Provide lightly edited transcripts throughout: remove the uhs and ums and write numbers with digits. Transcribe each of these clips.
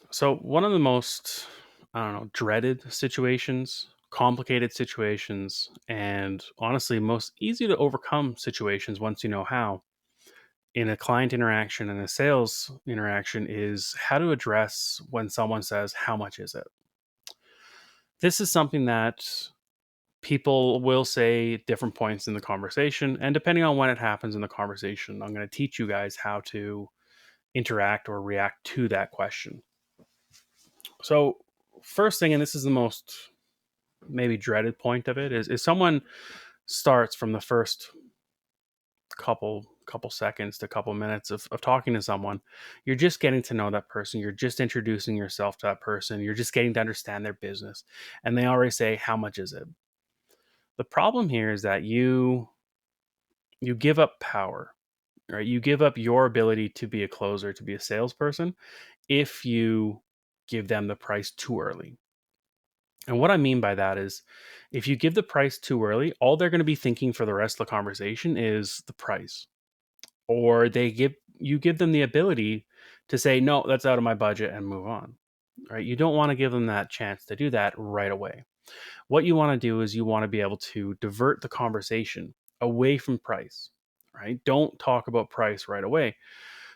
So, one of the most, I don't know, dreaded situations, complicated situations, and honestly, most easy to overcome situations once you know how in a client interaction and a sales interaction is how to address when someone says, "How much is it?" This is something that people will say at different points in the conversation. And depending on when it happens in the conversation, I'm going to teach you guys how to interact or react to that question. So, first thing, and this is the most maybe dreaded point of it, is someone starts from the first couple seconds to couple minutes of talking to someone. You're just getting to know that person, you're just introducing yourself to that person, you're just getting to understand their business, and they already say, "How much is it?" The problem here is that you give up power, right? You give up your ability to be a closer, to be a salesperson, if you give them the price too early. And what I mean by that is, if you give the price too early, all they're going to be thinking for the rest of the conversation is the price. Or you give them the ability to say, "No, that's out of my budget," and move on. Right? You don't want to give them that chance to do that right away. What you want to do is you want to be able to divert the conversation away from price. Right? Don't talk about price right away.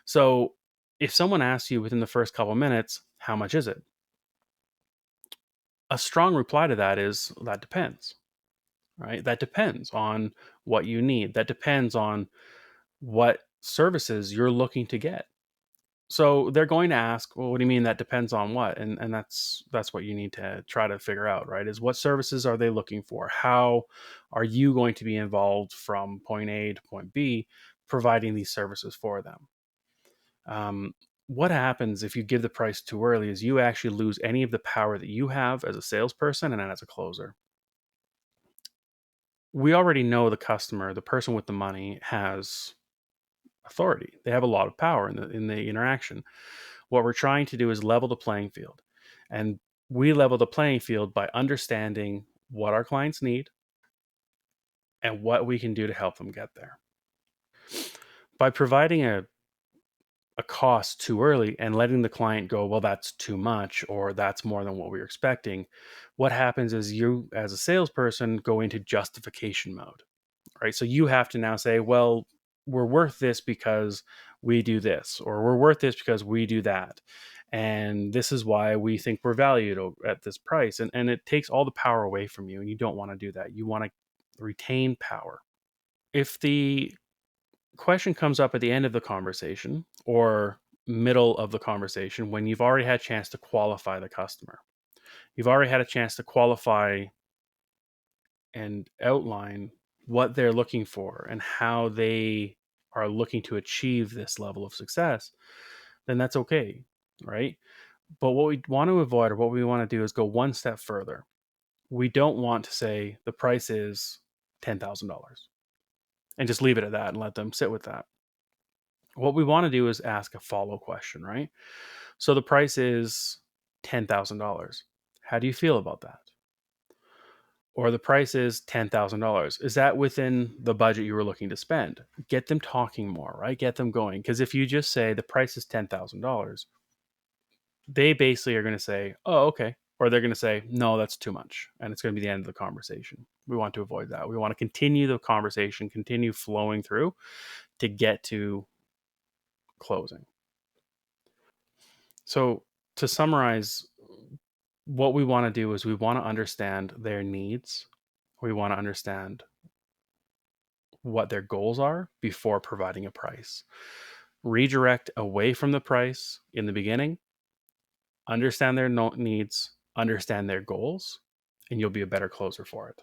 So if someone asks you within the first couple minutes, "How much is it?" A strong reply to that is, "That depends." Right? That depends on what you need. That depends on what services you're looking to get. So they're going to ask, "Well, what do you mean that depends on what?" And that's what you need to try to figure out, right? Is what services are they looking for? How are you going to be involved from point A to point B, providing these services for them? Um, what happens if you give the price too early is you actually lose any of the power that you have as a salesperson and as a closer. We already know the customer, the person with the money, has authority. They have a lot of power in the interaction. What we're trying to do is level the playing field. And we level the playing field by understanding what our clients need and what we can do to help them get there. By providing a cost too early and letting the client go, "Well, that's too much," or "That's more than what we were expecting," what happens is you, as a salesperson, go into justification mode, right? So you have to now say, "Well, we're worth this because we do this," or "We're worth this because we do that. And this is why we think we're valued at this price." And it takes all the power away from you. And you don't want to do that. You want to retain power. If the question comes up at the end of the conversation or middle of the conversation, when you've already had a chance to qualify the customer, you've already had a chance to qualify and outline what they're looking for and how they are looking to achieve this level of success, then that's okay, right? But what we want to avoid, or what we want to do, is go one step further. We don't want to say the price is $10,000 and just leave it at that and let them sit with that. What we want to do is ask a follow question, right? So the price is $10,000. How do you feel about that? Or the price is $10,000. Is that within the budget you were looking to spend? Get them talking more, right? Get them going. Because if you just say the price is $10,000, they basically are going to say, "Oh, okay." Or they're going to say, "No, that's too much." And it's going to be the end of the conversation. We want to avoid that. We want to continue the conversation, continue flowing through to get to closing. So, to summarize, what we want to do is we want to understand their needs. We want to understand what their goals are before providing a price. Redirect away from the price in the beginning, understand their needs, understand their goals, and you'll be a better closer for it.